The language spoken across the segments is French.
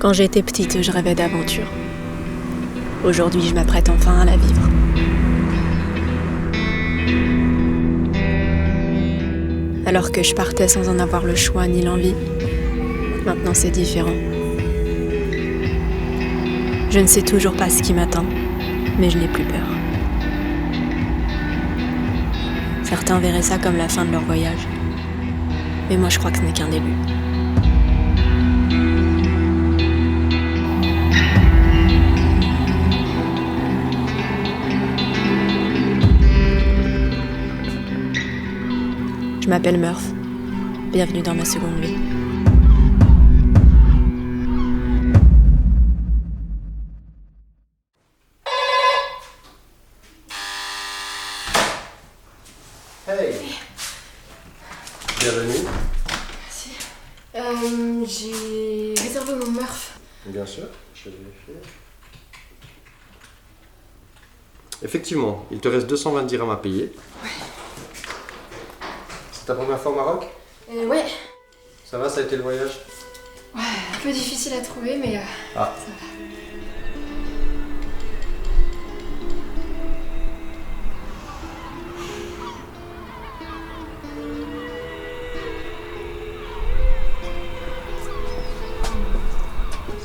Quand j'étais petite, je rêvais d'aventure. Aujourd'hui, je m'apprête enfin à la vivre. Alors que je partais sans en avoir le choix ni l'envie, maintenant c'est différent. Je ne sais toujours pas ce qui m'attend, mais je n'ai plus peur. Certains verraient ça comme la fin de leur voyage, mais moi je crois que ce n'est qu'un début. Je m'appelle Murph. Bienvenue dans ma seconde vie. Hey. Bienvenue. Merci. J'ai réservé mon Murph. Bien sûr, je vais vérifier. Effectivement, il te reste 220 dirhams à payer. Ouais. C'est ta première fois au Maroc? Ouais. Ça va, ça a été le voyage? Ouais, un peu difficile à trouver, mais ça va.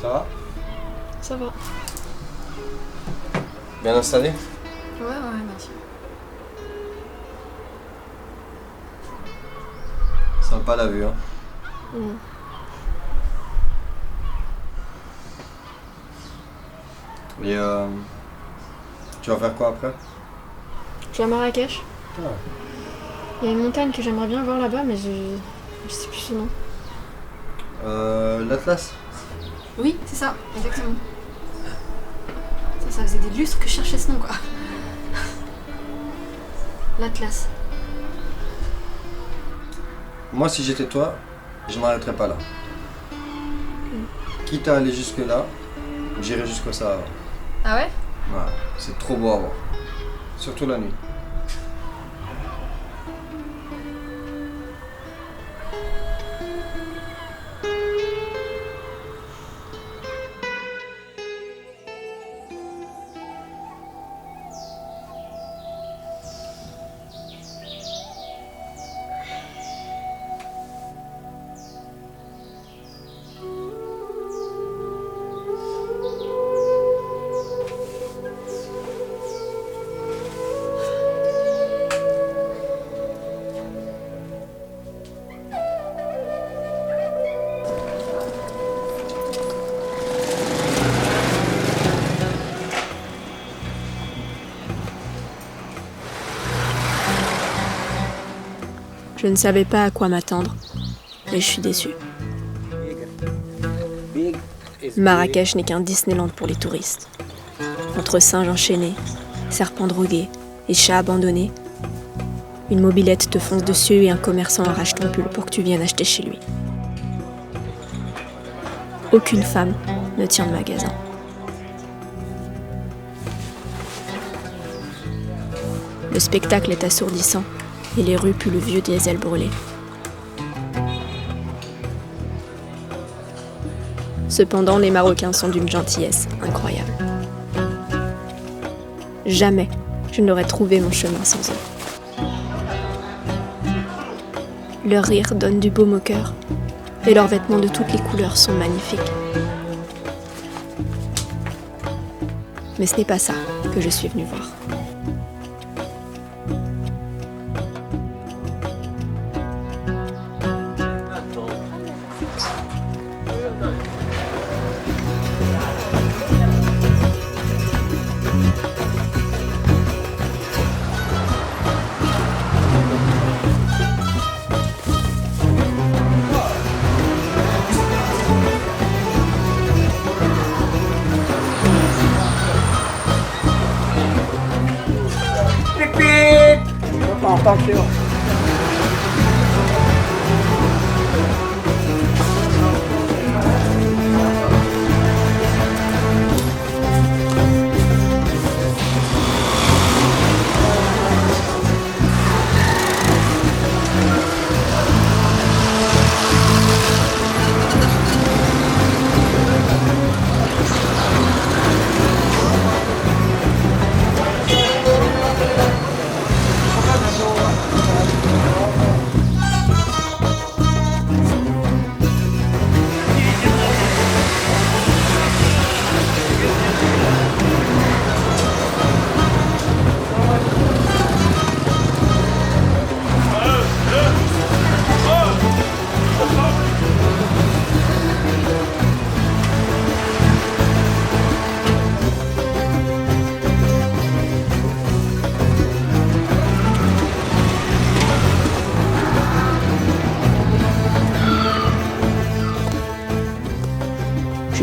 Ça va? Ça va. Bien installé? Ouais, merci. Sympa la vue, hein? Et tu vas faire quoi après? Je vais à Marrakech. Ah. Il y a une montagne que j'aimerais bien voir là-bas, mais je sais plus son nom. L'Atlas? Oui, c'est ça, exactement. Ça faisait des lustres que je cherchais ce nom, quoi. L'Atlas. Moi, si j'étais toi, je m'arrêterais pas là. Quitte à aller jusque là, j'irai jusqu'au Sahara. Ah ouais? Ouais, c'est trop beau à voir. Surtout la nuit. Je ne savais pas à quoi m'attendre, mais je suis déçue. Marrakech n'est qu'un Disneyland pour les touristes. Entre singes enchaînés, serpents drogués et chats abandonnés, une mobilette te fonce dessus et un commerçant arrache ton pull pour que tu viennes acheter chez lui. Aucune femme ne tient de magasin. Le spectacle est assourdissant et les rues puent le vieux diesel brûlé. Cependant, les Marocains sont d'une gentillesse incroyable. Jamais je n'aurais trouvé mon chemin sans eux. Leur rire donne du baume au cœur et leurs vêtements de toutes les couleurs sont magnifiques. Mais ce n'est pas ça que je suis venue voir. Attention.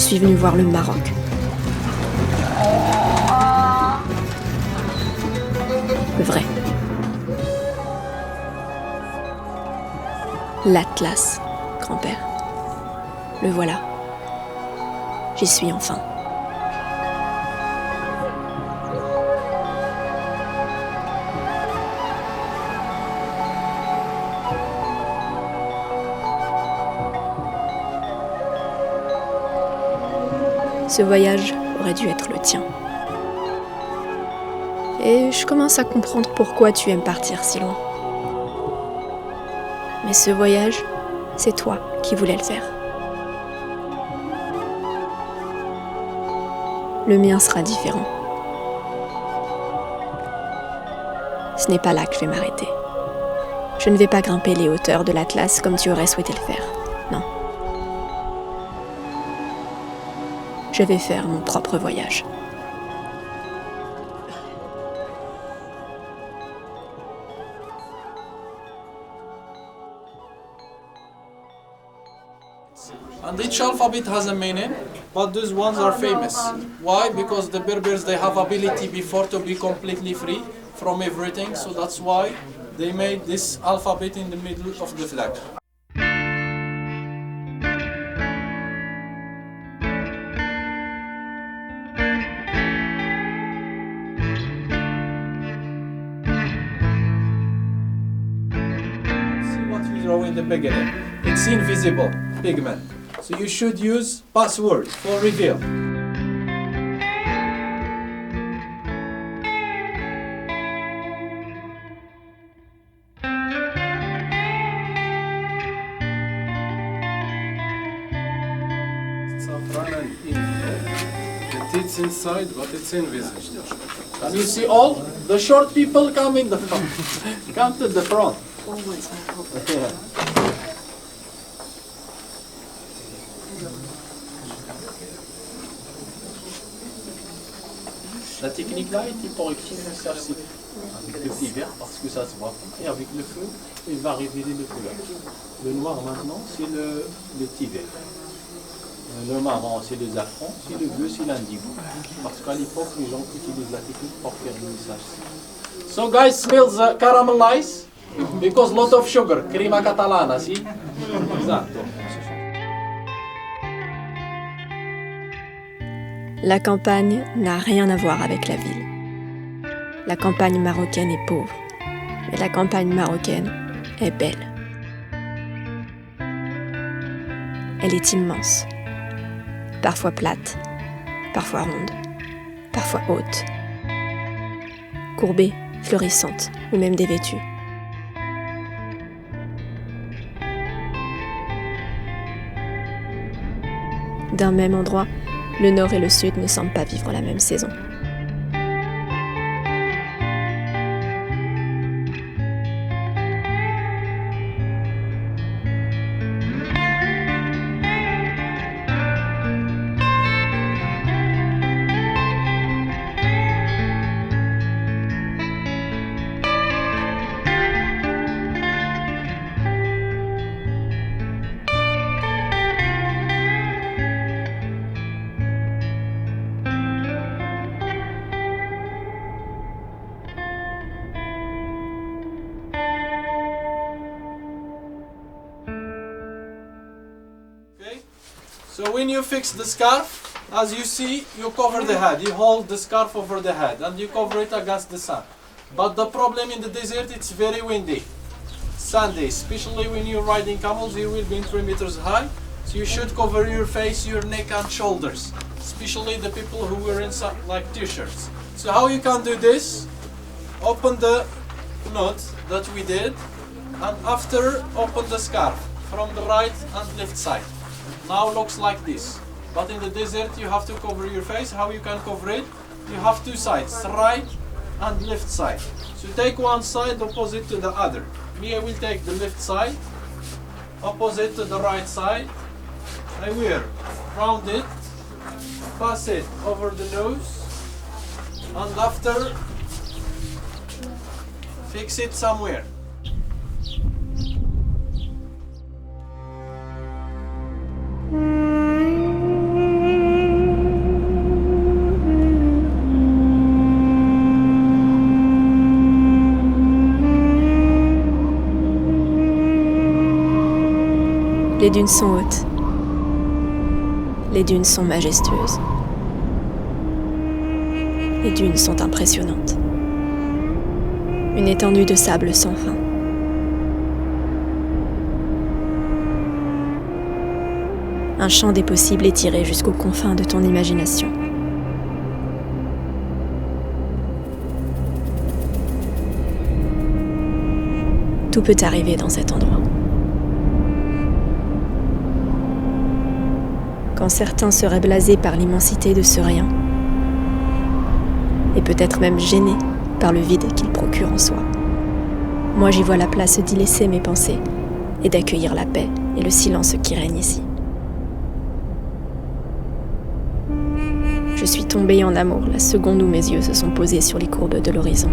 suis venue voir le Maroc. Le vrai. L'Atlas, grand-père. Le voilà. J'y suis enfin. Ce voyage aurait dû être le tien. Et je commence à comprendre pourquoi tu aimes partir si loin. Mais ce voyage, c'est toi qui voulais le faire. Le mien sera différent. Ce n'est pas là que je vais m'arrêter. Je ne vais pas grimper les hauteurs de l'Atlas comme tu aurais souhaité le faire. Non. Je vais faire mon propre voyage. And each alphabet has a meaning, but those ones are famous. Why? Because the Berbers, they have ability before to be completely free from everything, so that's why they made this alphabet in the middle of the flag. See what you draw in the beginning. It's invisible pigment. So you should use password for reveal. Saffron and ink. It's inside, but it's invisible. And you see all the short people come in the front. Come to the front. La technique là était pour écrire un message avec le petit vert parce que ça se voit pas. Et avec le feu, il va révéler le couleur. Le noir maintenant, c'est le petit vert. Le marron, c'est le safran. C'est le bleu, c'est l'indigo. Parce qu'à l'époque, les gens utilisent la technique pour faire le message. So guys, smell the caramel ice because lot of sugar. Crema catalana, see? Exacto. La campagne n'a rien à voir avec la ville. La campagne marocaine est pauvre, mais la campagne marocaine est belle. Elle est immense, parfois plate, parfois ronde, parfois haute, courbée, fleurissante ou même dévêtue. D'un même endroit, le nord et le sud ne semblent pas vivre la même saison. So when you fix the scarf, as you see, you cover the head. You hold the scarf over the head and you cover it against the sun. But the problem in the desert, it's very windy, sandy, especially when you're riding camels. You will be in 3 meters high, so you should cover your face, your neck and shoulders, especially the people who wear inside like t-shirts. So how you can do this? Open the knot that we did, and after open the scarf from the right and left side. Now looks like this, but in the desert you have to cover your face. How you can cover it? You have two sides, right and left side. So take one side opposite to the other. Me, I will take the left side opposite to the right side. I will round it, pass it over the nose, and after fix it somewhere. dunes sont hautes. Les dunes sont majestueuses. Les dunes sont impressionnantes. Une étendue de sable sans fin. Un champ des possibles étiré jusqu'aux confins de ton imagination. Tout peut arriver dans cet endroit. Quand certains seraient blasés par l'immensité de ce rien, et peut-être même gênés par le vide qu'il procure en soi, moi j'y vois la place d'y laisser mes pensées et d'accueillir la paix et le silence qui règnent ici. Je suis tombée en amour la seconde où mes yeux se sont posés sur les courbes de l'horizon.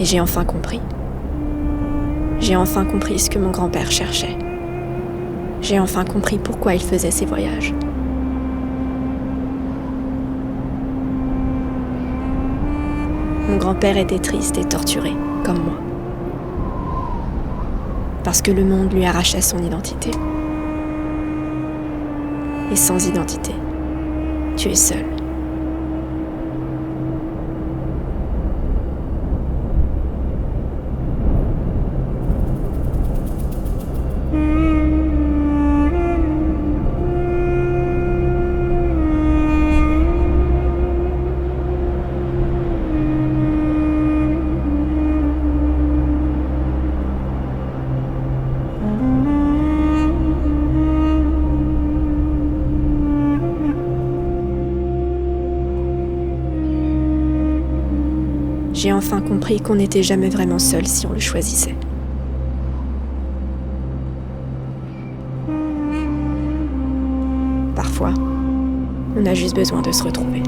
Et j'ai enfin compris. J'ai enfin compris ce que mon grand-père cherchait. J'ai enfin compris pourquoi il faisait ces voyages. Mon grand-père était triste et torturé, comme moi. Parce que le monde lui arrachait son identité. Et sans identité, tu es seul. J'ai enfin compris qu'on n'était jamais vraiment seul si on le choisissait. Parfois, on a juste besoin de se retrouver.